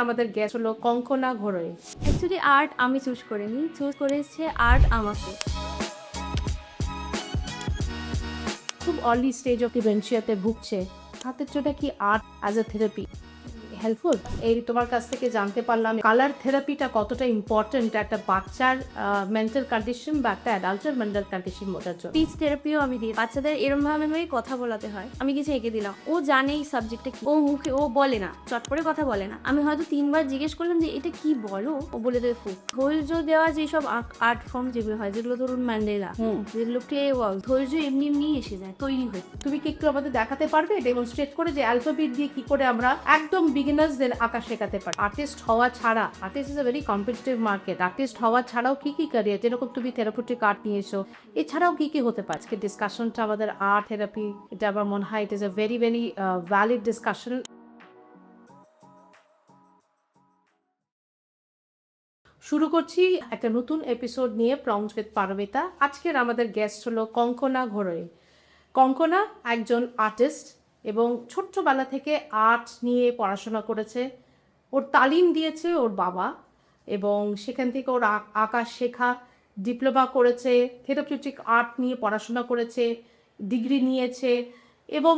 আমাদের গেস্ট হলো Konkona ঘোড়ই। Actually art আমি চুজ করিনি, চুজ করেছে আর্ট আমাকে। খুব আর্লি স্টেজ অফ ডিমেনশিয়াতে ভুগছে, হাতের চোটা কি art as a therapy helpful? এই তোমার কাছ থেকে জানতে পারলাম কালার থেরাপিটা কতটা ইম্পর্টেন্ট একটা বাচ্চার মেন্টাল কন্ডিশন বা একটা অ্যাডাল্টের মেন্টাল কন্ডিশন বোঝার জন্য। স্পিচ থেরাপিও আমি দিই, বাচ্চাদের এরম ভাবে কথা বলাতে হয়। আমি কিছু এঁকে দিলাম, ও জানে এই সাবজেক্টটা কি, ও মুখে ও বলে না, চট করে কথা বলে না। আমি হয়তো 3বার জিজ্ঞেস করলাম যে এটা কি বলো, ও বলে দেবে ফুল। ধৈর্য দেওয়া যেসব আর্ট ফর্ম যেগুলো হয়, যেগুলো ধরুন ম্যান্ডেলা, যেগুলো ক্লে ওয়াল, ধৈর্য এমনি এমনি এসে যায়, তৈরি হয়ে। তুমি কি একটু আমাদের দেখাতে পারবে ডেমনস্ট্রেট করে যে অ্যালফাবেট দিয়ে কি করে আমরা একদম বিগিনার্সদের আঁকা শেখাতে পারি? আর্টিস্ট হওয়া ছাড়া, artist is a very competitive market, artist হওয়া ছাড়াও কি কি ক্যারিয়ার, যেরকম তুমি থেরাপিউটিক আর্ট নিয়ে এসো, এছাড়াও কি কি হতে পারে? আজকে ডিসকাশনটা আমাদের আর্ট থেরাপি, এটা আমার মনে হয় it is a very very valid discussion. শুরু করছি একটা নতুন এপিসোড নিয়ে প্রম্পটস উইথ পারমিতা। আজকের আমাদের গেস্ট হলো কঙ্কনা ঘোড়ই। কঙ্কনা একজন আর্টিস্ট এবং ছোট্টবেলা থেকে আর্ট নিয়ে পড়াশোনা করেছে। ওর তালিম দিয়েছে ওর বাবা, এবং সেখান থেকে ওর আঁকা শেখা, ডিপ্লোমা করেছে, থেরাপিউটিক আর্ট নিয়ে পড়াশোনা করেছে, ডিগ্রি নিয়েছে, এবং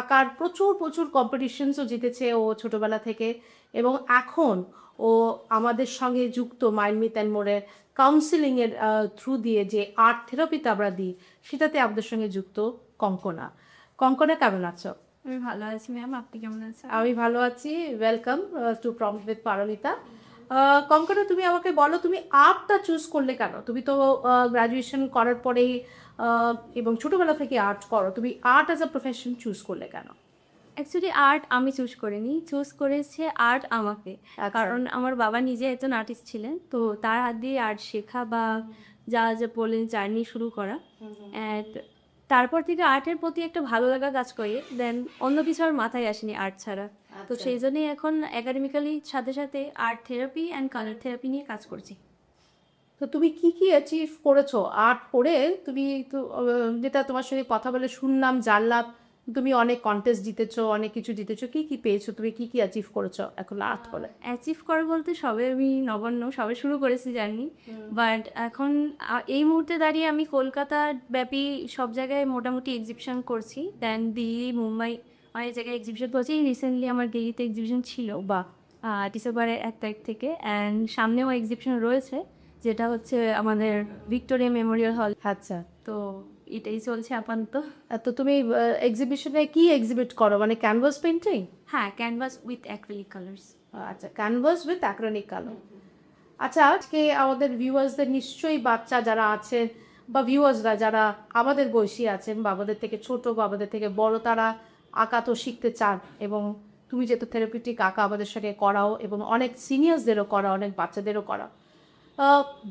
আঁকার প্রচুর প্রচুর কম্পিটিশনসও জিতেছে ও ছোটোবেলা থেকে। এবং এখন ও আমাদের সঙ্গে যুক্ত মাইন্ড মিথ অ্যান্ড মোরের কাউন্সিলিংয়ের থ্রু দিয়ে যে আর্ট থেরাপিতে আমরা দিই, সেটাতে আমাদের সঙ্গে যুক্ত কঙ্কনা। কঙ্কনা, কেমন আছো? আমি ভালো আছি ম্যাম, আপনি কেমন আছেন? আমি ভালো আছি। Welcome to prompts with Paromita. Kankana, তুমি আমাকে বলো, তুমি আর্টটা চুজ করলে কেন? তুমি তো গ্র্যাজুয়েশন করার পরেই এবং ছোটোবেলা থেকে আর্ট করো, তুমি art as a profession choose করলে কেন? অ্যাকচুয়ালি আর্ট আমি চুজ করিনি, চুজ করেছে আর্ট আমাকে। কারণ আমার বাবা নিজে একজন আর্টিস্ট ছিলেন, তো তার হাত দিয়ে আর্ট শেখা বা যা যা বললেন জার্নি শুরু করা, অ্যান্ড তারপর থেকে আর্টের প্রতি একটা ভালো লাগা কাজ করে। দেন অন্য কিছু আর মাথায় আসেনি আর্ট ছাড়া। তো সেই জন্যই এখন একাডেমিক্যালি সাথে সাথে art therapy and colour therapy নিয়ে কাজ করছি। তো তুমি কি কি অ্যাচিভ করেছো আর্ট করে? তুমি তো যেটা তোমার সঙ্গে কথা বলে শুনলাম, জানলাম, তুমি অনেক কন্টেস্ট জিতেছো, অনেক কিছু জিতেছো, কি কি পেয়েছো, তুমি কি কি অ্যাচিভ করেছো এখন আর্ট করে? অ্যাচিভ করে বলতে সবে আমি নবান্ন সবে শুরু করেছি জার্নি, বাট এখন এই মুহূর্তে দাঁড়িয়ে আমি কলকাতার ব্যাপী সব জায়গায় মোটামুটি এক্সিবিশন করছি। দেন দিল্লি, মুম্বাই অনেক জায়গায় এক্সিবিশন করছি। রিসেন্টলি আমার দিল্লিতে এক্সিবিশন ছিল বা ডিসেম্বরের 1 তারিখ থেকে, অ্যান্ড সামনেও এক্সিবিশন রয়েছে, যেটা হচ্ছে আমাদের ভিক্টোরিয়া মেমোরিয়াল হল। আচ্ছা, তো এটাই চলছে আপাতত। তো তুমি এক্সিবিশনে কি এক্সিবিট করো, মানে ক্যানভাস পেন্টিং? হ্যাঁ, ক্যানভাস উইথ অ্যাক্রিলিক কালার্স। আচ্ছা, ক্যানভাস উইথ অ্যাক্রিলিক কালার। আচ্ছা, আজকে আমাদের ভিউয়ার্সদের নিশ্চয়ই বাচ্চা যারা আছেন বা ভিউয়ার্সরা যারা আমাদের বয়সী আছেন বা আমাদের থেকে ছোট বা আমাদের থেকে বড়, তারা আঁকা তো শিখতে চান, এবং তুমি যেহেতু থেরাপিউটিক আঁকা আমাদের সাথে করাও এবং অনেক সিনিয়র্সদেরও করা, অনেক বাচ্চাদেরও করা।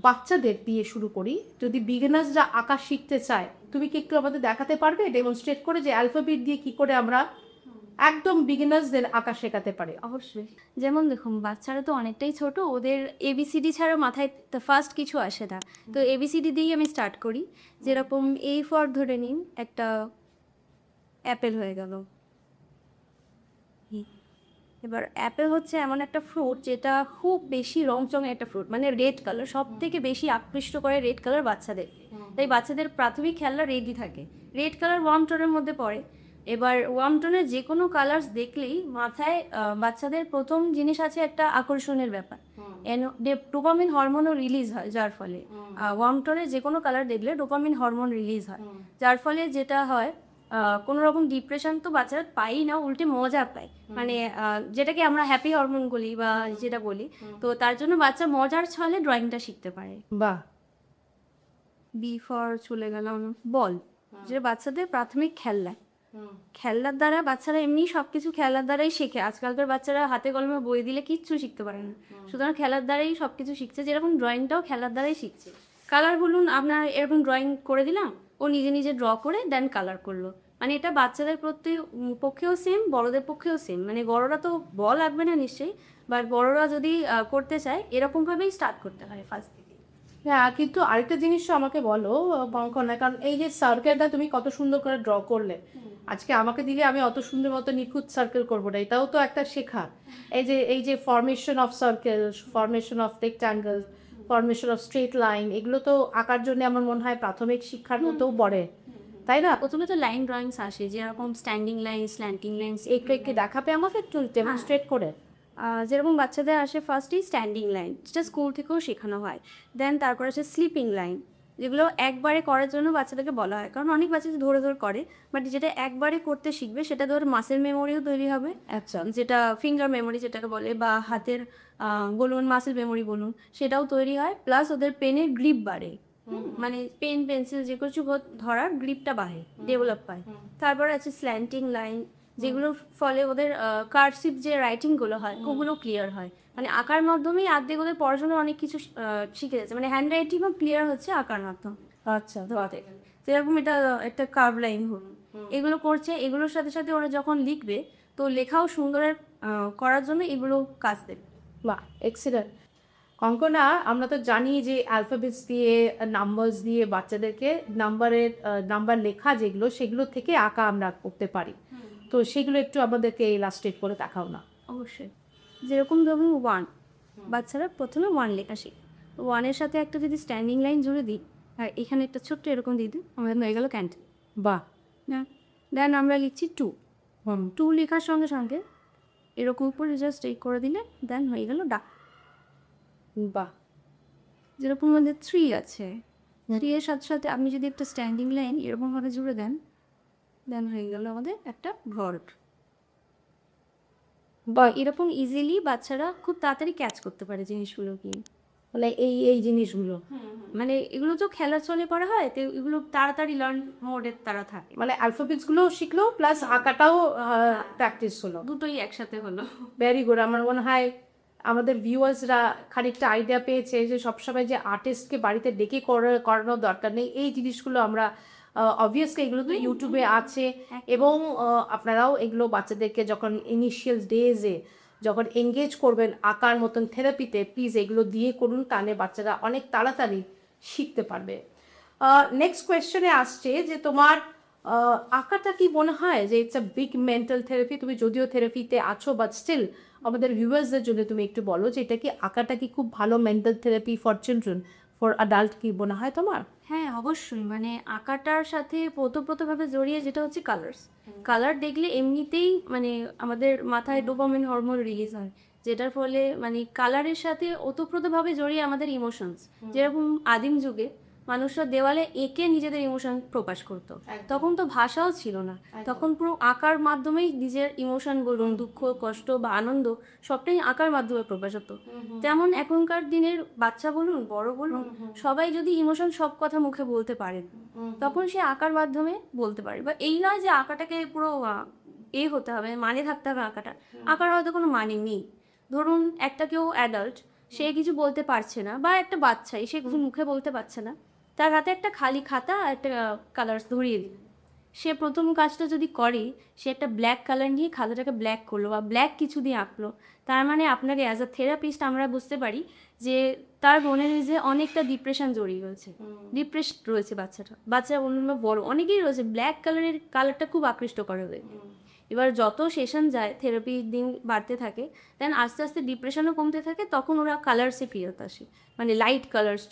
বাচ্চাদের দিয়ে শুরু করি। যদি বিগিনার্সরা আঁকা শিখতে চায়, তুমি কি একটু আমাদের দেখাতে পারবে ডেমনস্ট্রেট করে যে অ্যালফাবেট দিয়ে কি করে আমরা একদম বিগিনার্সদের আঁকা শেখাতে পারি? অবশ্যই। যেমন দেখুন, বাচ্চারা তো অনেকটাই ছোট, ওদের এবিসিডি ছাড়া মাথায় ফার্স্ট কিছু আসে না। তো এবিসিডি দিয়েই আমি স্টার্ট করি। যেরকম এই ফর ধরে নিন, একটা অ্যাপেল হয়ে গেল। এবার অ্যাপেল হচ্ছে এমন একটা ফ্রুট যেটা খুব বেশি রংচঙের একটা ফ্রুট, মানে রেড কালার, সব থেকে বেশি আকৃষ্ট করে রেড কালার বাচ্চাদের। তাই বাচ্চাদের প্রাথমিক খেলা রেডই থাকে। রেড কালার ওয়ার্ম টোনের মধ্যে পড়ে। এবার ওয়ার্ম টোনের যে কোনো কালার্স দেখলেই মাথায় বাচ্চাদের প্রথম জিনিস আছে একটা আকর্ষণের ব্যাপার। ডোপামিন হরমোনও রিলিজ হয়, যার ফলে ওয়ার্ম টোনে যে কোনো কালার দেখলে ডোপামিন হরমোন রিলিজ হয়, যার ফলে যেটা হয়, কোনো রকম ডিপ্রেশন তো বাচ্চারা পাই না, উল্টে মজা পায়, মানে যেটাকে আমরা হ্যাপি হরমোন বলি বা যেটা বলি। তো তার জন্য বাচ্চা মজার ছলে ড্রয়িংটা শিখতে পারে। বাহ। বি ফর চলে গেলাম বল, যে বাচ্চাদের প্রাথমিক খেলনা, খেলনার দ্বারা বাচ্চারা এমনি সব কিছু খেলার দ্বারাই শেখে। আজকালকার বাচ্চারা হাতে কলমে বই দিলে কিচ্ছু শিখতে পারে না, সুতরাং খেলার দ্বারাই সব কিছু শিখছে। যেরকম ড্রয়িংটাও খেলার দ্বারাই শিখছে। কালার বলুন, আপনার এরকম ড্রয়িং করে দিলাম, ও নিজে নিজে ড্র করে দেন কালার করলো, মানে এটা বাচ্চাদের পক্ষেও সেম, বড়দের পক্ষেও সেম। মানে বড়রা তো বল আঁকবে না নিশ্চয়ই, বাট বড়রা যদি করতে চায় এরকমভাবেই স্টার্ট করতে হয় ফার্স্ট থেকে। হ্যাঁ, কিন্তু আরেকটা জিনিসও আমাকে বলো কঙ্কনা, কারণ এই যে সার্কেলটা তুমি কত সুন্দর করে ড্র করলে, আজকে আমাকে দিলে আমি অত সুন্দর মতো নিখুঁত সার্কেল করবো না, এটাও তো একটা শেখা। এই যে formation of circle, formation of rectangle, formation of straight line, এগুলো তো আঁকার জন্য আমার মনে হয় প্রাথমিক শিক্ষার মধ্যেও পড়ে, তাই না? প্রথমে তো লাইন ড্রয়িংস আসে, যেরকম স্ট্যান্ডিং লাইন, স্ল্যান্টিং লাইন, একটু একটু দেখাবে আমাকে একটু ডেমনস্ট্রেট করে? যেরকম বাচ্চাদের আসে ফার্স্টেই স্ট্যান্ডিং লাইন, যেটা স্কুল থেকেও শেখানো হয়। দেন তারপর আছে স্লিপিং লাইন, যেগুলো একবারে করার জন্য বাচ্চাদেরকে বলা হয়, কারণ অনেক বাচ্চা ধরে ধরে করে, বাট যেটা একবারে করতে শিখবে সেটা ধরে মাসেল মেমোরিও তৈরি হবে, আচ্ছা, যেটা ফিঙ্গার মেমোরি যেটাকে বলে, বা হাতের বলুন মাসেল মেমোরি বলুন, সেটাও তৈরি হয়। প্লাস ওদের পেনের গ্রিপ বাড়ে, মানে পেন পেন্সিল যে কিছু ধরার গ্রিপটা বাড়ে, ডেভেলপ পায়। তারপর আছে স্ল্যান্টিং লাইন, যেগুলোর ফলে ওদের কার্সিভ যে রাইটিংগুলো হয় ওগুলো ক্লিয়ার হয়, মানে আঁকার মাধ্যমেই আর্ধেক ওদের পড়াশোনার অনেক কিছু শিখে যাচ্ছে, মানে হ্যান্ড রাইটিংও ক্লিয়ার হচ্ছে আঁকার মাধ্যমে। আচ্ছা, ধরতে গেলে যেরকম এটা একটা কার্ভ লাইন হলো, এগুলো করছে, এগুলোর সাথে সাথে ওরা যখন লিখবে তো লেখাও সুন্দরের করার জন্য এগুলো কাজ দেবে। বাহ, এক্সিলেন্ট। কঙ্কনা, আমরা তো জানি যে অ্যালফাবেটস দিয়ে, নাম্বারস দিয়ে বাচ্চাদেরকে নাম্বার লেখা যেগুলো, সেগুলো থেকে আঁকা আমরা করতে পারি, তো সেগুলো একটু আমাদেরকে ইলাস্ট্রেট করে দেখাও না। অবশ্যই। যেরকম ধরুন 1, বাচ্চারা প্রথমে 1 লেখা শিখে, 1-এর সাথে একটা যদি স্ট্যান্ডিং লাইন জুড়ে দিই, আর এখানে একটা ছোট্ট এরকম দিয়ে দিই, আমাদের হয়ে গেল ক্যান্টিন। বাহ। হ্যাঁ, দেন আমরা লিখছি 2, 2 লেখার সঙ্গে সঙ্গে এরকম উপরে জাস্ট এই করে দিলে দেন হয়ে গেল ডাক। বাহ। যেরকম আমাদের 3 আছে, 3 এর সাথে সাথে আপনি যদি একটা স্ট্যান্ডিং লাইন এরকমভাবে জুড়ে দেন, দেন হয়ে গেল আমাদের একটা ভার্ব। বা এরকম ইজিলি বাচ্চারা খুব তাড়াতাড়ি ক্যাচ করতে পারে জিনিসগুলো কি, মানে এই জিনিসগুলো, মানে এগুলো তো খেলার চলে করা হয়, তো এগুলো তাড়াতাড়ি লার্ন মোডে তারা থাকে, মানে অ্যালফাবেটসগুলো শিখলো প্লাস আঁকাটাও প্র্যাকটিস হলো। দুটোই একসাথে হলো। Very good. আমার মনে হয় আমাদের ভিউয়ার্সরা খানিকটা আইডিয়া পেয়েছে যে সবসময় যে আর্টিস্টকে বাড়িতে ডেকে করানোর দরকার নেই, এই জিনিসগুলো আমরা অবভিয়াসলি এগুলো তো ইউটিউবে আছে, এবং আপনারাও এগুলো বাচ্চাদেরকে যখন ইনিশিয়াল ডেজে যখন এঙ্গেজ করবেন আঁকার মতন থেরাপিতে, প্লিজ এগুলো দিয়ে করুন, তাহলে বাচ্চারা অনেক তাড়াতাড়ি শিখতে পারবে। নেক্সট কোয়েশ্চেনে আসছে যে তোমার আঁকাটা কি মনে হয় যে it's a big mental therapy? তুমি যদিও থেরাপিতে আছো, বাট স্টিল আমাদের ভিউয়ার্সদের জন্য তুমি একটু বলো যে এটা কি, আঁকাটা কি খুব ভালো mental therapy for children, for adult, কি মনে হয় তোমার? হ্যাঁ অবশ্যই, মানে আঁকাটার সাথে ওতপ্রোতভাবে জড়িয়ে যেটা হচ্ছে কালার্স। কালার দেখলে এমনিতেই মানে আমাদের মাথায় ডোপামিন হরমোন রিলিজ হয়, যেটার ফলে মানে কালারের সাথে ওতপ্রোতভাবে জড়িয়ে আমাদের ইমোশনস। যেরকম আদিম যুগে মানুষরা দেওয়ালে এঁকে নিজেদের ইমোশন প্রকাশ করতো, তখন তো ভাষাও ছিল না, তখন পুরো আঁকার মাধ্যমেই নিজের ইমোশন বলুন, দুঃখ কষ্ট বা আনন্দ সবটাই আঁকার মাধ্যমে প্রকাশ হতো। তেমন এখনকার দিনের বাচ্চা বলুন বড় বলুন, সবাই যদি ইমোশন সব কথা মুখে বলতে পারেন, তখন সে আঁকার মাধ্যমে বলতে পারে। বা এই নয় যে আঁকাটাকে পুরো হতে হবে, মানে থাকতে হবে আঁকাটা, আঁকার হয়তো কোনো মানে নেই। ধরুন একটা কেউ অ্যাডাল্ট, সে কিছু বলতে পারছে না, বা একটা বাচ্চাই সে কিছু মুখে বলতে পারছে না, তার হাতে একটা খালি খাতা আর একটা কালার্স ধরিয়ে দিল, সে প্রথম কাজটা যদি করে, সে একটা ব্ল্যাক কালার নিয়ে খাতাটাকে ব্ল্যাক করলো বা ব্ল্যাক কিছু দিয়ে আঁকলো, তার মানে আপনাকে অ্যাজ আ থেরাপিস্ট আমরা বুঝতে পারি যে তার মনে যে অনেকটা ডিপ্রেশন জড়িয়ে রয়েছে, ডিপ্রেশন রয়েছে বাচ্চা অন্যান্য বড় অনেকেই রয়েছে, ব্ল্যাক কালারটা খুব আকৃষ্ট করে ওদের। এবার যত সেশন যায়, থেরাপির দিন বাড়তে থাকে, দেন আস্তে আস্তে ডিপ্রেশনও কমতে থাকে, তখন ওরা কালার্সে ফেরত আসে, মানে লাইট কালার্স,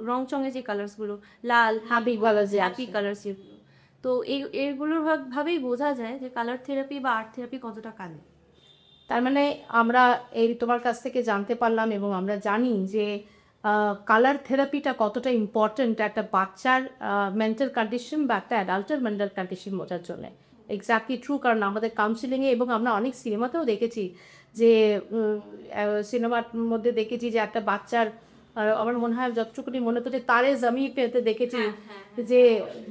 রং চঙে যে কালার্সগুলো, লাল হ্যাপি কালার, যে হ্যাপি কালার্স, তো এগুলোর ভাবেই বোঝা যায় যে কালার থেরাপি বা আর্ট থেরাপি কতটা কাজে। তার মানে আমরা এই তোমার কাছ থেকে জানতে পারলাম, এবং আমরা জানি যে কালার থেরাপিটা কতটা ইম্পর্ট্যান্ট একটা বাচ্চার মেন্টাল কন্ডিশন বা একটা অ্যাডাল্টের মেন্টাল কন্ডিশন বোঝার জন্য। এক্স্যাক্টলি ট্রু, কারণ আমাদের কাউন্সিলিংয়ে এবং আমরা অনেক সিনেমাতেও দেখেছি যে সিনেমার মধ্যে দেখেছি যে একটা বাচ্চার, আমার মনে হয় যতটুকুনি মনে হতো যে তারে জামি পেতে দেখেছি, যে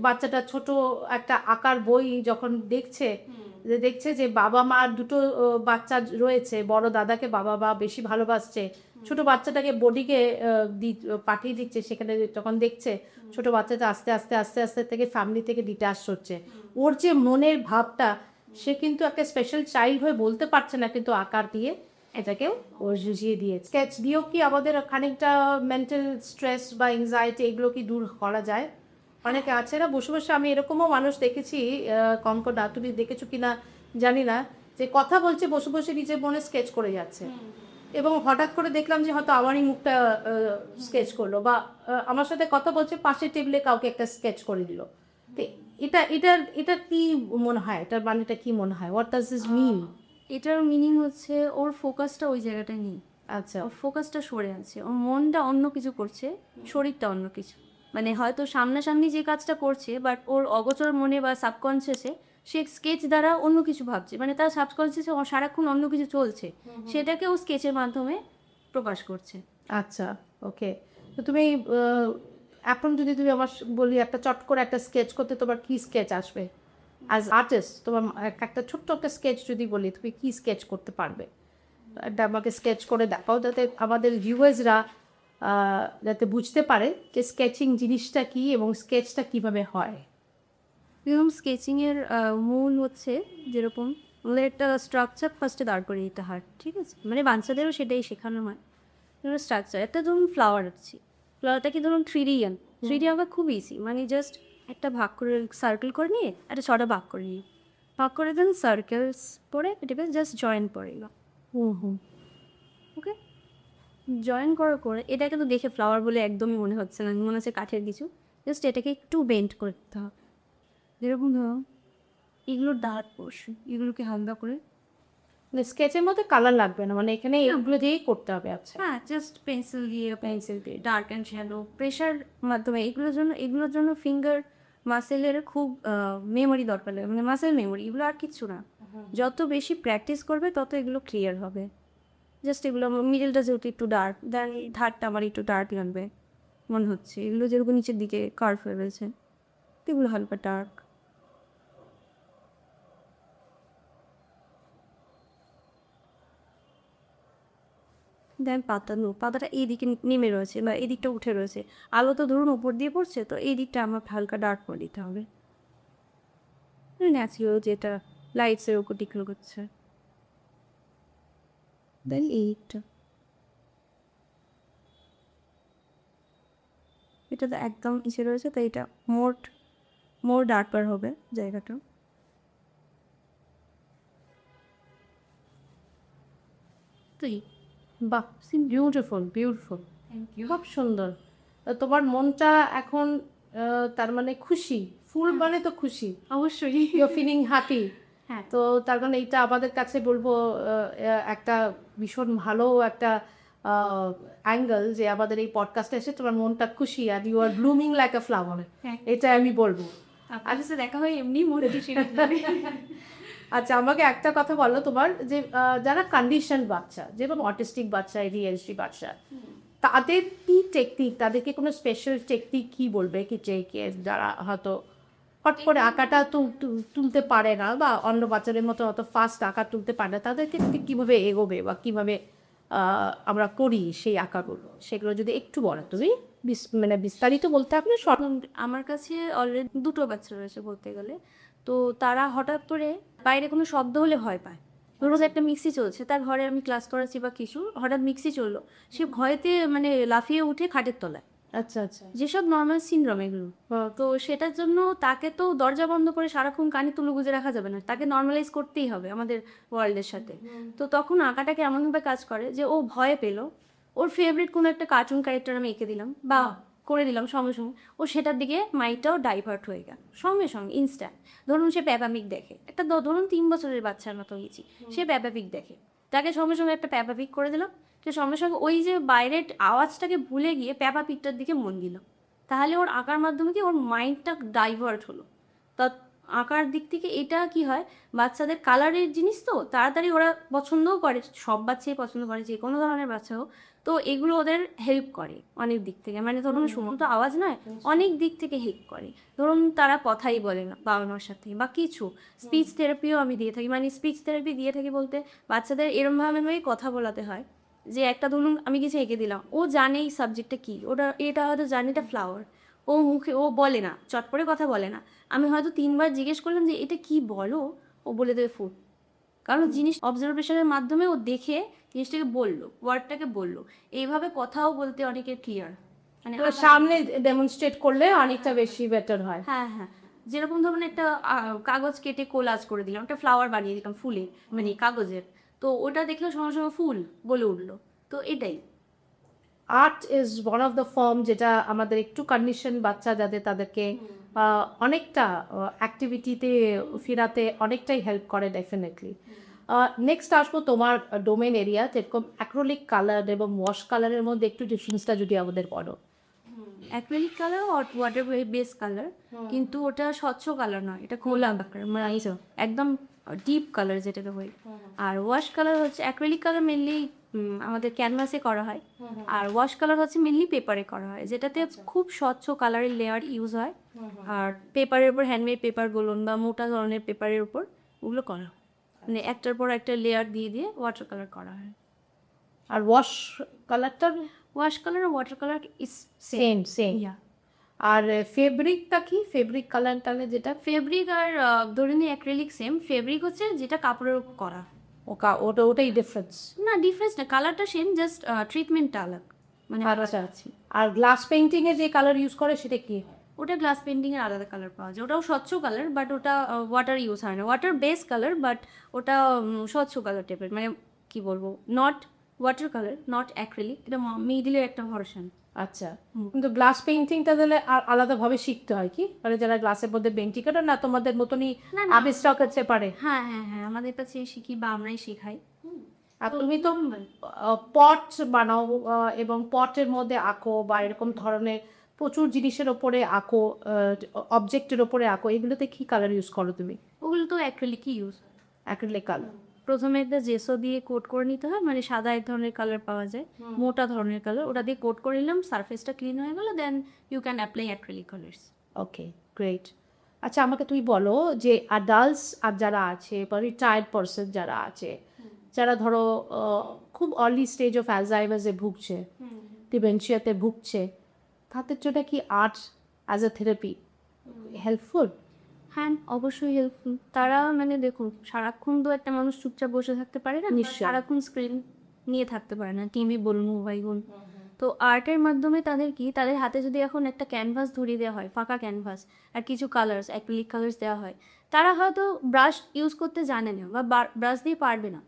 বাচ্চাটা ছোট একটা আঁকার বই যখন দেখছে যে বাবা মা দুটো বাচ্চা রয়েছে, বড় দাদাকে বাবা মা বেশি ভালোবাসছে, ছোট বাচ্চাটাকে বডিকে পাঠিয়ে দিচ্ছে, সেখানে তখন দেখছে ছোট বাচ্চাটা আস্তে আস্তে আস্তে আস্তে থেকে ফ্যামিলি থেকে ডিট্যাচ হচ্ছে, ওর যে মনের ভাবটা, সে কিন্তু একটা স্পেশাল চাইল্ড হয়ে বলতে পারছে না, কিন্তু আকার দিয়ে এটাকেও ও বুঝিয়ে দিয়ে স্কেচ দিয়েও কি আমাদের খানিকটা মেন্টাল স্ট্রেস বা এংজাইটি এগুলো কি দূর করা যায়? অনেকে আছে না বসে বসে, আমি এরকমও মানুষ দেখেছি, কঙ্কনা তুমি দেখেছো কিনা জানি না, যে কথা বলছে বসে বসে নিজের মনে স্কেচ করে যাচ্ছে, এবং হঠাৎ করে দেখলাম যে হয়তো আমারই মুখটা স্কেচ করলো, বা আমার সাথে কথা বলছে পাশের টেবিলে কাউকে একটা স্কেচ করে দিল। তো এটা কি মনে হয়, এটার মানেটা কি মনে হয়? What does this mean? এটার মিনিং হচ্ছে ওর ফোকাসটা ওই জায়গাটায় নেই, আচ্ছা, ওর ফোকাসটা সরে আছে, ওর মনটা অন্য কিছু করছে, শরীরটা অন্য কিছু। মানে হয়তো সামনাসামনি যে কাজটা করছে, বাট ওর অগোচর মনে বা সাবকনসিয়াসে সে স্কেচ দ্বারা অন্য কিছু ভাবছে, মানে তার সাবকনসিয়াসে সারাক্ষণ অন্য কিছু চলছে, সেটাকে ও স্কেচের মাধ্যমে প্রকাশ করছে। আচ্ছা, ওকে। তো তুমি এখন যদি তুমি আমার বলি একটা চট করে একটা স্কেচ করতে, তোমার কি স্কেচ আসবে অ্যাজ আর্টিস্ট? তোমার একটা ছোট্ট একটা স্কেচ যদি বলি, তুমি কি স্কেচ করতে পারবে? এটা আমাকে স্কেচ করে দেখাও, যাতে আমাদের ভিউয়ার্সরা যাতে বুঝতে পারে যে স্কেচিং জিনিসটা কি এবং স্কেচটা কিভাবে হয়। যেরকম স্কেচিংয়ের মূল হচ্ছে, যেরকম আমাদের একটা স্ট্রাকচার ফার্স্টে দাঁড় করে দিতে হয়, ঠিক আছে? মানে বাচ্চাদেরও সেটাই শেখানো হয়। স্ট্রাকচার একটা ধরুন ফ্লাওয়ার আঁকছি, ফ্লাওয়ারটাকে ধরুন 3D আন, 3D আঁকা খুব ইজি, মানে জাস্ট একটা ভাগ করে সার্কেল করে নিয়ে একটা ছটা ভাগ করে নিয়ে ভাগ করে দেন, সার্কেলস পরে এটাকে জাস্ট জয়েন করে দিলাম। ওকে, জয়েন করার পরে এটাকে তো দেখে ফ্লাওয়ার বলে একদমই মনে হচ্ছে না, মনে হচ্ছে কাঠের কিছু। জাস্ট এটাকে একটু বেন্ড করতে হবে, যেরকম ধরো এগুলোর ডার্ক পোর্শন, এগুলোকে হালকা করে, মানে স্কেচের মধ্যে কালার লাগবে না, মানে এখানে এগুলো দিয়েই করতে হবে? আচ্ছা, হ্যাঁ, জাস্ট পেন্সিল দিয়ে ডার্ক অ্যান্ড শ্যাডো প্রেশার মাধ্যমে। এগুলোর জন্য ফিঙ্গার মাসেলের খুব মেমোরি দরকার লাগে, মানে মাসেল মেমোরি, এগুলো আর কিচ্ছু না। যত বেশি প্র্যাকটিস করবে তত এগুলো ক্লিয়ার হবে। জাস্ট এগুলো মিডলটা যেহেতু একটু ডার্ক, দেন ধারটা আমার একটু ডার্ক লাগবে মনে হচ্ছে, এগুলো যেরকম নিচের দিকে কার্ভ হয়ে রয়েছে, তো এগুলো হালকা ডার্ক। দেন পাতাটা এই দিকে নেমে রয়েছে বা এই দিকটা উঠে রয়েছে, আলো তো ধরুন উপর দিয়ে পড়ছে, তো এই দিকটা আমার হালকা ডার্ক করে দিতে হবে, ন্যাচারাল যেটা লাইটসের উপর ডিক্লো করছে। দেন এইটা, এটা তো একদম নিচে রয়েছে, তো এটা মোর ডার্কার হবে জায়গাটা। তো বাহ, বিউটিফুল বিউটিফুল, থ্যাংক ইউ। খুব সুন্দর। তোমার মনটা এখন তার মানে খুশি, ফুল মানে তো খুশি, অবশ্যই। Your feeling happy. হ্যাঁ, তো তার মানে এইটা আমাদের কাছে বলবো একটা ভীষণ ভালো একটা অ্যাঙ্গেল, যে আমাদের এই পডকাস্টে এসে তোমার মনটা খুশি, আর you are blooming like a flower, এটা আমি বলবো। আপনার সাথে দেখা হয় এমনি মনে খুশি। আচ্ছা, আমাকে একটা কথা বলো, তোমার যে যারা কন্ডিশন বাচ্চা, যেরকম অটিস্টিক বাচ্চা, এডিএইচডি বাচ্চা, তাদের কি টেকনিক, তাদেরকে কোনো স্পেশাল টেকনিক কি বলবে কি, যে যারা হয়তো হট করে আঁকাটা তুলতে পারে না, বা অন্য বাচ্চাদের মতো অত ফাস্ট আঁকা তুলতে পারে না, তাদেরকে কীভাবে এগোবে বা কীভাবে আমরা করি সেই আঁকাগুলো, সেগুলো যদি একটু বলো তুমি, মানে বিস্তারিত বলতে আপনি শর্ট। আমার কাছে অলরেডি দুটো বাচ্চা রয়েছে বলতে গেলে। তো তারা হঠাৎ করে বাইরে কোনো শব্দ হলে ভয় পায়। রোজ একটা মিক্সি চলছে, তার ঘরে আমি ক্লাস করাচ্ছি বা কিছু, হঠাৎ মিক্সি চললো, সে ভয়েতে মানে লাফিয়ে উঠে খাটের তলায়। আচ্ছা আচ্ছা, যেসব নর্মাল সিনড্রোম এগুলো, তো সেটার জন্য তাকে তো দরজা বন্ধ করে সারাক্ষণ কানে তুলো গুজে রাখা যাবে না, তাকে নর্মালাইজ করতেই হবে আমাদের ওয়ার্ল্ডের সাথে। তো তখন আঁকাটাকে এমনভাবে কাজ করে যে ও ভয় পেলো, ওর ফেভারিট কোনো একটা কার্টুন ক্যারেক্টার আমি এঁকে দিলাম বা করে দিলাম, সঙ্গে সঙ্গে ও সেটার দিকে মাইন্ডটাও ডাইভার্ট হয়ে গেল সঙ্গে সঙ্গে ইনস্ট্যান্ট। ধরুন সে প্যাপাপিক দেখে, একটা ধরুন 3 বছরের বাচ্চার মতো হয়েছি, সে প্যাপাপিক দেখে, তাকে সঙ্গে সঙ্গে একটা প্যাপাপিক করে দিলাম, সে সঙ্গে সঙ্গে ওই যে বাইরের আওয়াজটাকে ভুলে গিয়ে প্যাপাপিকটার দিকে মন দিল, তাহলে ওর আঁকার মাধ্যমে কি ওর মাইন্ডটা ডাইভার্ট হলো। তা আঁকার দিক থেকে এটা কি হয়, বাচ্চাদের কালারের জিনিস তো তাড়াতাড়ি ওরা পছন্দও করে, সব বাচ্চাই পছন্দ করে, যে কোনো ধরনের বাচ্চা হোক। তো এগুলো ওদের হেল্প করে অনেক দিক থেকে, মানে ধরুন শুধু আওয়াজ নয়, অনেক দিক থেকে হেল্প করে। ধরুন তারা কথাই বলে না বাবা মার সাথে বা কিছু, স্পিচ থেরাপিও আমি দিয়ে থাকি, মানে স্পিচ থেরাপি দিয়ে থাকি বলতে বাচ্চাদের এরমভাবেই কথা বলাতে হয়, যে একটা ধরুন আমি কিছু এঁকে দিলাম, ও জানে এই সাবজেক্টটা কী, এটা হয়তো জানে এটা ফ্লাওয়ার, ও মুখে ও বলে না, চট করে কথা বলে না, আমি হয়তো 3 বার জিজ্ঞেস করলাম যে এটা কি বলো, ও বলে দেবে ফুল, কারণ জিনিস অবজারভেশনের মাধ্যমে ও দেখে জিনিসটাকে বললো, ওয়ার্ডটাকে বললো। এইভাবে কথাও বলতে অনেকের ক্লিয়ার, মানে তো সামনে ডেমনস্ট্রেট করলে অনেকটা বেশি বেটার হয়। হ্যাঁ হ্যাঁ, যেরকম ধরুন একটা কাগজ কেটে কোলাজ করে দিলাম, একটা ফ্লাওয়ার বানিয়ে দিলাম ফুলের, মানে কাগজের, তো ওটা দেখলে সঙ্গে সঙ্গে ফুল বলে উঠলো। তো এটাই art is one of the form যেটা আমাদের একটু কন্ডিশন বাচ্চা যাদের তাদেরকে অনেকটা অ্যাক্টিভিটিতে ফেরাতে অনেকটাই হেল্প করে ডেফিনেটলি। নেক্সট আসবো তোমার ডোমেন এরিয়া, যেরকম অ্যাক্রিলিক কালার এবং ওয়াশ কালারের মধ্যে একটু ডিফারেন্সটা যদি আমাদের বলো। Acrylic colour water base colour, কিন্তু ওটা স্বচ্ছ কালার নয়, এটা খোলা কালার, মানে একদম ডিপ কালার যেটাকে বলি। আর ওয়াশ কালার হচ্ছে, অ্যাক্রিলিক কালার মেনলি আমাদের ক্যানভাসে করা হয়, আর ওয়াশ কালার হচ্ছে মেনলি পেপারে করা হয়, যেটাতে খুব স্বচ্ছ কালারের লেয়ার ইউজ হয়। আর পেপারের উপর হ্যান্ডমেড পেপার বলুন বা মোটা ধরনের পেপারের উপর ওগুলো করা হয়, মানে একটার পর একটা লেয়ার দিয়ে দিয়ে ওয়াটার কালার করা হয়। আর ওয়াশ কালারটা ওয়াশ কালার আর water colour is same same. Yeah. আর ফেব্রিকটা কি, ফেব্রিক কালার টালে যেটা ফেব্রিক আর ধরে নিই অ্যাক্রিলিক সেম, ফেব্রিক হচ্ছে যেটা কাপড়ের উপর করা। ওটাই ডিফারেন্স না ডিফারেন্স না, কালারটা সেম, জাস্ট ট্রিটমেন্টটা আলাদা, মানে আচ্ছা আচ্ছা। আর গ্লাস পেইন্টিং এ যে কালার ইউজ করে সেটা কি? ওটা গ্লাস পেন্টিং এর আলাদা কালার পাওয়া যায়, ওটাও স্বচ্ছ কালার, বাট ওটা ওয়াটার ইউজ হয় না, ওয়াটার বেস কালার, বাট ওটা স্বচ্ছ কালার টাইপের, মানে কি বলবো, not water colour, not acrylic, এটা মিডিলের একটা ভার্সন। আচ্ছা, কিন্তু গ্লাস পেইন্টিংটা দিলে আর আলাদাভাবে শিখতে হয় কি, মানে যারা গ্লাসের মধ্যে পেইন্টিং করে না তোমাদের মতনই না, আবিষ্কার করতে পারে? হ্যাঁ হ্যাঁ হ্যাঁ, আমাদের কাছে শিখি বা আমরাই শেখাই। আর তুমি তো পট বানাও এবং পটের মধ্যে আঁকো বা এরকম ধরনের প্রচুর জিনিসের ওপরে আঁকো, অবজেক্টের ওপরে আঁকো, এগুলোতে কি কালার ইউজ করো তুমি? ওগুলো তো অ্যাক্রিলিকই ইউজ। অ্যাক্রিলিক কালার প্রথমে একটা জেসো দিয়ে কোট করে নিতে হয়, মানে সাদা এক ধরনের কালার পাওয়া যায়, মোটা ধরনের কালার, ওটা দিয়ে কোট করে নিলাম, সারফেসটা ক্লিন হয়ে গেল, then you can apply acrylic colours. Okay great. আচ্ছা আমাকে তুই বলো যে অ্যাডাল্টস আর যারা আছে বা রিটায়ার্ড পারসন যারা আছে, যারা ধরো খুব আর্লি স্টেজ অফ অ্যালজাইমার্সে ভুগছে, ডিমেনশিয়াতে ভুগছে, তাদের জন্য কি art as a therapy helpful? হ্যাঁ অবশ্যই হেল্পফুল। তারা মানে দেখুন, সারাক্ষণ তো একটা মানুষ চুপচাপ বসে থাকতে পারে না, নিশ্চয়ই। সারাক্ষণ স্ক্রিন নিয়ে থাকতে পারে না, টিভি বলুন, মোবাইল বলুন। তো আর্টের মাধ্যমে তাদের কি, তাদের হাতে যদি এখন একটা ক্যানভাস ধরিয়ে দেওয়া হয়, ফাঁকা ক্যানভাস, আর কিছু কালার্স, অ্যাক্রিলিক কালার্স দেওয়া হয়, তারা হয়তো ব্রাশ ইউজ করতে জানে না বা ব্রাশ দিয়ে পারবে না,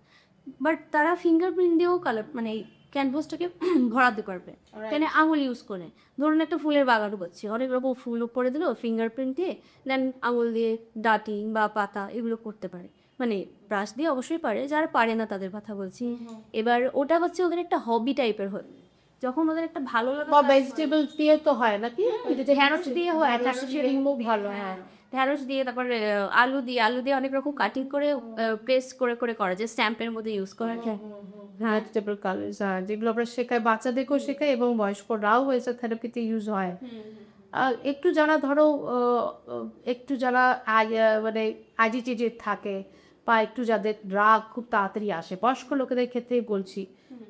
বাট তারা ফিঙ্গারপ্রিন্ট দিয়েও কালার, মানে ক্যানভাসটাকে ভরাতে পারবে, কেন আঙুল ইউজ করে। ধরুন একটা ফুলের বাগান করছি, অনেক রকম ফুল উপরে দিল ফিঙ্গারপ্রিন্ট দিয়ে, দেন আঙুল দিয়ে ডাটি বা পাতা এগুলো করতে পারে, মানে ব্রাশ দিয়ে অবশ্যই পারে, যারা পারে না তাদের কথা বলছি। এবার ওটা হচ্ছে ওদের একটা হবি টাইপের হয়, যখন ওদের একটা ভালো লাগে। বা ভেজিটেবল দিয়ে তো হয় নাকি? ঢ্যাঁড়স দিয়ে হয়, খুব ভালো। হ্যাঁ, ঢ্যাঁড়স দিয়ে, তারপরে আলু দিয়ে অনেক রকম কাটিং করে প্রেস করে করে করা যায়, স্ট্যাম্পের মধ্যে ইউজ করা যায়। ভেজিটেবল কালার্স, হ্যাঁ, যেগুলো আমরা শেখাই, বাচ্চাদেরকেও শেখাই এবং বয়স্করাও হয়েছে থেরাপিতে ইউজ হয়। একটু যারা ধরো একটু যারা মানে অ্যাজিটেটেড থাকে বা একটু যাদের রাগ খুব তাড়াতাড়ি আসে, বয়স্ক লোকেদের ক্ষেত্রেই বলছি,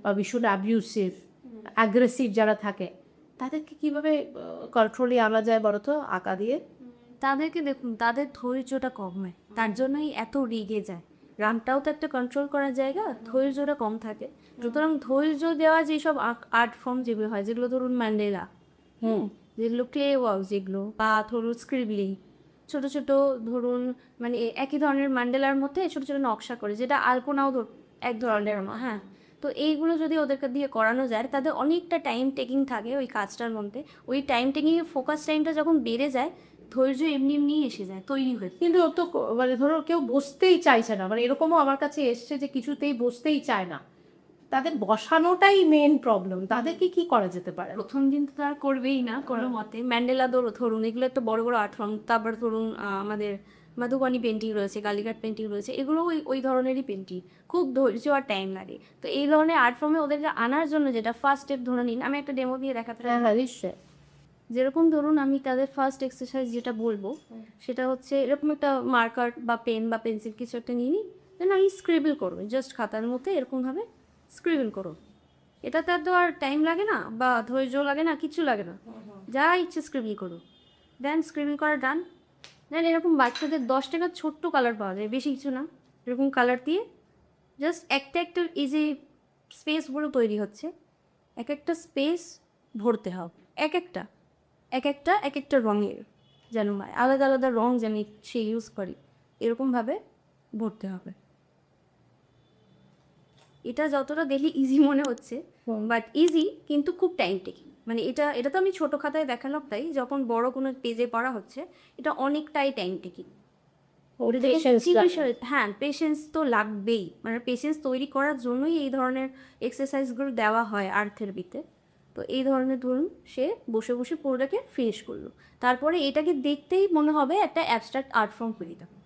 বা ভীষণ অ্যাবিউসিভ অ্যাগ্রেসিভ যারা থাকে, তাদেরকে কিভাবে কন্ট্রোলে আনা যায় বলো তো আঁকা দিয়ে? তাদেরকে দেখুন, তাদের ধৈর্যটা কম হয়, তার জন্যই এত রেগে যায়। রাগটাও তো একটা কন্ট্রোল করার জায়গা, ধৈর্যটা কম থাকে। সুতরাং ধৈর্য দেওয়া যেসব আর্ট ফর্ম যেগুলো হয়, যেগুলো ধরুন ম্যান্ডেলা, যেগুলো ক্লে ওয়ার্ক, যেগুলো বা ধরুন স্ক্রিবলিং, ছোটো ছোটো ধরুন, মানে একই ধরনের ম্যান্ডেলার মধ্যে ছোটো ছোটো নকশা করে, যেটা আলপনাও এক ধরনের, হ্যাঁ। তো এইগুলো যদি ওদেরকে দিয়ে করানো যায়, তাদের অনেকটা টাইম টেকিং থাকে ওই কাজটার মধ্যে, ওই টাইম টেকিংয়ে ফোকাস টাইমটা যখন বেড়ে যায়, ধৈর্য এমনি এমনি এসে যায়, তৈরি হয়ে। কিন্তু ও তো মানে ধরো কেউ বসতেই চাইছে না, মানে এরকমও আমার কাছে এসছে যে কিছুতেই বসতেই চায় না, তাদের বসানোটাই মেন প্রবলেম, তাদেরকে কি করা যেতে পারে? প্রথম দিন তো তারা করবেই না কোনো মতে। ম্যান্ডেলা ধরুন, এগুলো একটা বড় বড় আর্ট ফর্ম। তারপর ধরুন আমাদের মাধুবানি পেন্টিং রয়েছে, কালীঘাট পেন্টিং রয়েছে, এগুলো ওই ধরনেরই পেন্টিং, খুব ধৈর্য আর টাইম লাগে। তো এই ধরনের আর্ট ফর্মে ওদেরকে আনার জন্য যেটা ফার্স্ট স্টেপ, ধরে নিন আমি একটা ডেমো দিয়ে দেখাতে পারি। হ্যাঁ নিশ্চয়। যেরকম ধরুন আমি তাদের ফার্স্ট এক্সারসাইজ যেটা বলবো, সেটা হচ্ছে এরকম একটা মার্কার বা পেন বা পেন্সিল কিছু একটা নিয়ে নিই, দেন আমি স্ক্রিবল করবো, জাস্ট খাতার মধ্যে এরকমভাবে স্ক্রিবল করো। এটাতে তো আর টাইম লাগে না বা ধৈর্য লাগে না, কিছু লাগে না, যা ইচ্ছে স্ক্রিবল করো। দেন স্ক্রিবল করা ডান। দেন এরকম বাচ্চাদের 10 টাকার ছোট্ট কালার পাওয়া যায়, বেশি কিছু না, এরকম কালার দিয়ে জাস্ট একটা একটা এই যে স্পেসগুলো তৈরি হচ্ছে, এক একটা স্পেস ভরতে হবে, এক একটা এক একটা রঙের যেন হয়, আলাদা আলাদা রঙ যেন সে ইউজ করে, এরকমভাবে ভরতে হবে। এটা যতটা দেখি ইজি মনে হচ্ছে, বাট ইজি কিন্তু খুব টাইম টেকিং। মানে এটা তো আমি ছোটো খাতায় দেখালাম, তাই যখন বড় কোনো পেজে পড়া হচ্ছে এটা অনেকটাই টাইম টেকিং। হ্যাঁ, পেশেন্স তো লাগবেই, মানে পেশেন্স তৈরি করার জন্যই এই ধরনের এক্সারসাইজগুলো দেওয়া হয় আর্ট থেরাপিতে। তো এই ধরনের ধরুন সে বসে বসে পুরোটাকে ফিনিশ করলো, তারপরে এটাকে দেখতেই মনে হবে একটা অ্যাবস্ট্রাক্ট আর্ট ফর্ম তৈরি হবে।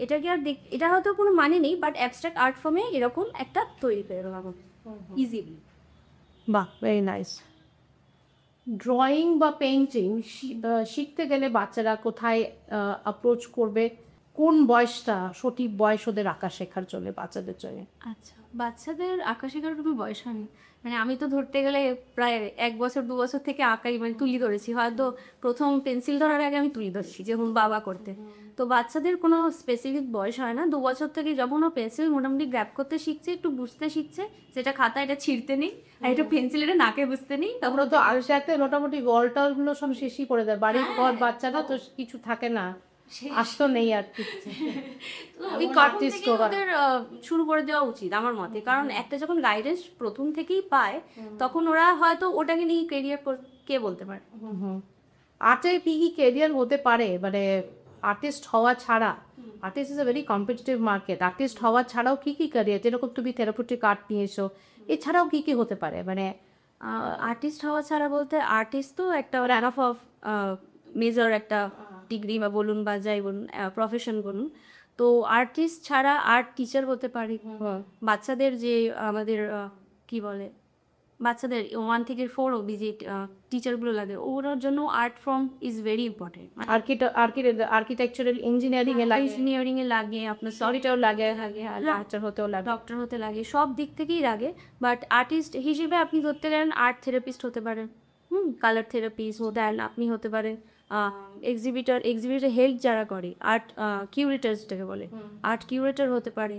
এটাকে আর এটা হয়তো কোনো মানে নেই, বাট অ্যাবস্ট্রাক্ট আর্ট ফর্মে এরকম একটা তৈরি করে দেওয়া হবে ইজিলি। বাহ, ভেরি নাইস। ড্রয়িং বা পেইন্টিং শিখতে গেলে বাচ্চারা কোথায় অ্যাপ্রোচ করবে? কোন বয়সটা সঠিক বয়স ওদের আঁকা শেখার জন্য, বাচ্চাদের জন্য? আচ্ছা, বাচ্চাদের আঁকা শেখার কোনো বয়স হয়নি। মানে আমি তো ধরতে গেলে প্রায় 1 বছর 2 বছর থেকে আঁকাই মানে তুলি ধরেছি, হয়তো প্রথম পেন্সিল ধরার আগে আমি তুলি ধরছি যখন বাবা করতে। তো বাচ্চাদের কোনো স্পেসিফিক বয়স হয় না, 2 বছর থেকে যখন ও পেন্সিল মোটামুটি গ্র্যাব করতে শিখছে, একটু বুঝতে শিখছে, যেটা খাতা এটা ছিঁড়তে নেই আর এটা পেন্সিল এটা নাকে বুঝতে নেই, তখন আমরা তো সাথে মোটামুটি গল টলগুলো সব শেষই করে দেয় বাড়ির পর, বাচ্চারা তো কিছু থাকে না, আসতো নেই আর কি। ওই কার্টুন থেকে ওদের শুরু করে দেওয়া উচিত আমার মতে, কারণ একটা যখন গাইডেন্স প্রথম থেকেই পায় তখন ওরা হয়তো ওটাকে নিয়ে কেরিয়ার কে বলতে পারে। আর্টে কি কি কেরিয়ার হতে পারে, মানে আর্টিস্ট হওয়া ছাড়া? Artist is a very competitive market. Artist হওয়া ছাড়াও কি কি ক্যারিয়ার, যেরকম তুমি থেরাপিউটিক আর্ট নিয়ে এসো, এছাড়াও কি কি হতে পারে? মানে আর্টিস্ট হওয়া ছাড়া বলতে আর্টিস্ট তো একটা রান অফ মেজর একটা ডিগ্রি বা বলুন বা যাই বলুন প্রফেশন বলুন। তো আর্টিস্ট ছাড়া আর্ট টিচার হতে পারি। বাচ্চাদের যে আমাদের কি বলে, বাচ্চাদের 1 থেকে 4 অবধি যে টিচারগুলো লাগে ওনার জন্য art form is very important. Architectural engineering এ লাগে, ইঞ্জিনিয়ারিংয়ে লাগে, আপনার সলিটার লাগে, ডাক্তার হতেও লাগে, ডক্টর হতে লাগে, সব দিক থেকেই লাগে। বাট আর্টিস্ট হিসেবে আপনি ধরতে গেলেন আর্ট থেরাপিস্ট হতে পারেন, কালার থেরাপিস্ট দেন আপনি হতে পারেন, এক্সিবিটর হেল্প যারা করে, আর্ট কিউরেটার যেটাকে বলে, আর্ট কিউরেটর হতে পারে।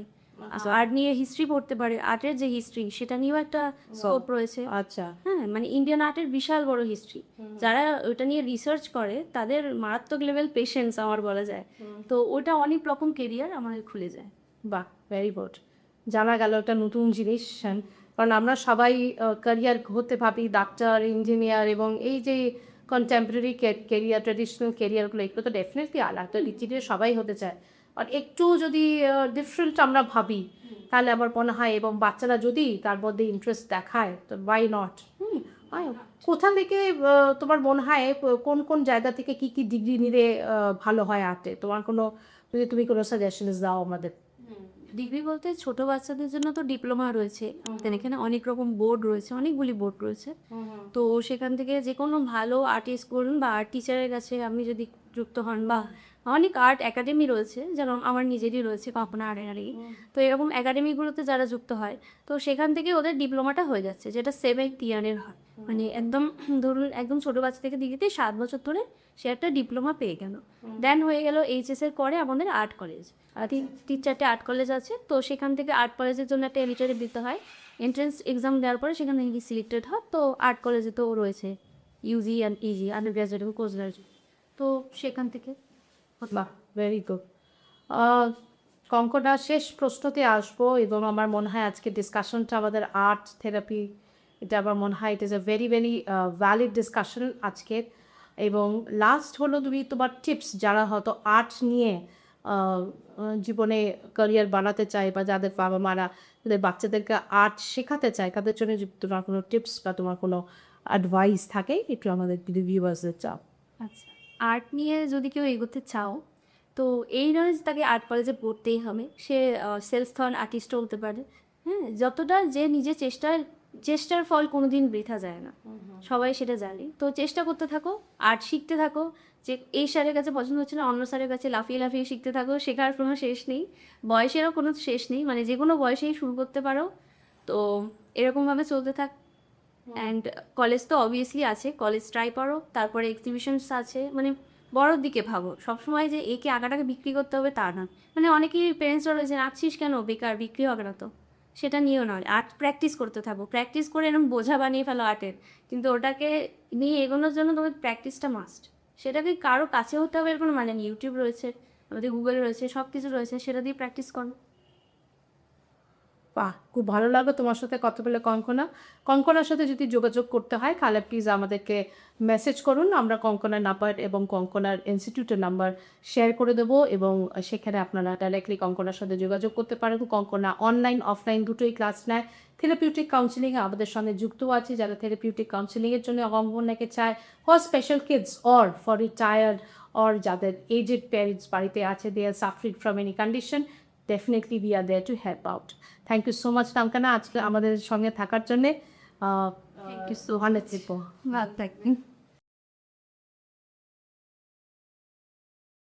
আর্ট নিয়ে হিস্ট্রি পড়তে পারে, আর্টের যে হিস্ট্রি সেটা নিয়েও একটা স্কোপ রয়েছে। আচ্ছা, হ্যাঁ, মানে ইন্ডিয়ান আর্টের বিশাল বড় হিস্ট্রি, যারা ওটা নিয়ে রিসার্চ করে তাদের মারাত্মক লেভেল পেশেন্স আমার বলা যায়। তো ওটা অনেক রকম কেরিয়ার আমাদের খুলে যায়। বাহ, ভেরি গুড। জানা গেল একটা নতুন জিনিস, কারণ আমরা সবাই ক্যারিয়ার হতে ভাবি ডাক্তার, ইঞ্জিনিয়ার, এবং এই যে কন্টেম্পোরারি কেরিয়ার, ট্রেডিশনাল কেরিয়ারগুলো, এগুলো তো ডেফিনেটলি আলাদা রীতিতে সবাই হতে চায়। আর একটু যদি ডিফারেন্ট আমরা ভাবি তাহলে আমার মনে হয়, এবং বাচ্চারা যদি তার মধ্যে ইন্টারেস্ট দেখায় তো ওয়াই নট। কোথা থেকে তোমার মনে হয় কোন কোন জায়গা থেকে কি কি ডিগ্রি নিলে ভালো হয় আর্টে? তোমার কোনো, যদি তুমি কোনো সাজেশনস দাও আমাদের। ডিগ্রি বলতে ছোট বাচ্চাদের জন্য তো ডিপ্লোমা রয়েছে, এখানে অনেক রকম বোর্ড রয়েছে, অনেকগুলি বোর্ড রয়েছে। তো সেখান থেকে যে কোনো ভালো আর্টিস্ট করুন বা আর্ট টিচারের কাছে আপনি যদি যুক্ত হন, বা অনেক আর্ট একাডেমি রয়েছে, যেমন আমার নিজেরই রয়েছে কল্পনা আর্টেরই। তো এরকম একাডেমিগুলোতে যারা যুক্ত হয় তো সেখান থেকে ওদের ডিপ্লোমাটা হয়ে যাচ্ছে, যেটা 7th ইয়ারের হয়। মানে একদম ধরুন একদম ছোটো বাচ্চা থেকে দিতে 7 বছর ধরে সে একটা ডিপ্লোমা পেয়ে গেল। দেন হয়ে গেল এইচএসের পরে আমাদের আর্ট কলেজ, 3-4টে আর্ট কলেজ আছে। তো সেখান থেকে আর্ট কলেজের জন্য একটা এলিটারে দিতে হয়, এন্ট্রেন্স এক্সাম দেওয়ার পরে সেখান থেকে সিলেক্টেড হয়। তো আর্ট কলেজে তো রয়েছে UG and PG, undergraduate এবং পোস্ট গ্রাজুয়েট, তো সেখান থেকে। বাহ, ভেরি গুড। কঙ্কনা, শেষ প্রশ্নতে আসবো, এবং আমার মনে হয় আজকে ডিসকাশনটা আমাদের আর্ট থেরাপি, এটা আমার মনে হয় it is a very very valid discussion আজকের। এবং লাস্ট হলো তুমি তোমার টিপস, যারা হয়তো আর্ট নিয়ে জীবনে ক্যারিয়ার বানাতে চায়, বা যাদের বাবা মারা যাদের বাচ্চাদেরকে আর্ট শেখাতে চায়, তাদের জন্য যদি তোমার কোনো টিপস বা তোমার কোনো অ্যাডভাইস থাকে একটু আমাদের ভিউয়ার্সদের চাও। আচ্ছা, আর্ট নিয়ে যদি কেউ এগোতে চাও তো এই নয় যে তাকে আর্ট কলেজে পড়তেই হবে, সে সেলফ থন আর্টিস্টও হতে পারে। হ্যাঁ, যতটা যে নিজের চেষ্টার ফল কোনো দিন বৃথা যায় না, সবাই সেটা জানে। তো চেষ্টা করতে থাকো, আর্ট শিখতে থাকো, যে এই স্যারের কাছে পছন্দ হচ্ছে না অন্য স্যারের কাছে লাফিয়ে লাফিয়ে শিখতে থাকো, শেখার কোনো শেষ নেই, বয়সেরও কোনো শেষ নেই, মানে যে কোনো বয়সেই শুরু করতে পারো। তো এরকমভাবে চলতে থাক। অ্যান্ড কলেজ তো অবভিয়াসলি আছে, কলেজ ট্রাই করো, তারপরে এক্সিবিশনস আছে, মানে বড়োর দিকে ভাবো। সবসময় যে একে আঁকাটাকে বিক্রি করতে হবে তা না, মানে অনেকেই প্যারেন্টসরা রয়েছে আঁকছিস কেন বেকার, বিক্রি হবে না তো, সেটা নিয়েও নয়, আর্ট প্র্যাকটিস করতে থাকো, প্র্যাকটিস করে এরকম বোঝা বানিয়ে ফেলো আর্টের, কিন্তু ওটাকে নিয়ে এগোনোর জন্য তোমার প্র্যাকটিসটা মাস্ট। সেটাকে কারো কাছে হতে হবে এর কোনো মানে নেই, ইউটিউব রয়েছে, আমাদের গুগল রয়েছে, সব কিছু রয়েছে, সেটা দিয়ে প্র্যাকটিস করো। বাহ, খুব ভালো লাগলো তোমার সাথে কথা বলে কঙ্কনা। কঙ্কনার সাথে যদি যোগাযোগ করতে হয় তাহলে প্লিজ আমাদেরকে মেসেজ করুন, আমরা কঙ্কনার নাম্বার এবং কঙ্কনার ইনস্টিটিউটের নাম্বার শেয়ার করে দেবো, এবং সেখানে আপনারা ডাইরেক্টলি কঙ্কনার সাথে যোগাযোগ করতে পারেন। কঙ্কনা অনলাইন অফলাইন দুটোই ক্লাস নেয়। থেরাপিউটিক কাউন্সিলিংয়ে আমাদের সঙ্গে যুক্ত আছে, যারা থেরাপিউটিক কাউন্সিলিংয়ের জন্য কঙ্কনাকে চায়, for special kids or for retired or যাদের এজেড প্যারেন্টস বাড়িতে আছে, they are suffering from any condition, definitely we are there to help out. Thank you so much Kankana আজকে আমাদের সঙ্গে থাকার জন্যে। থ্যাংক ইউ সো ভালো মাচ। ভালো থাকবেন।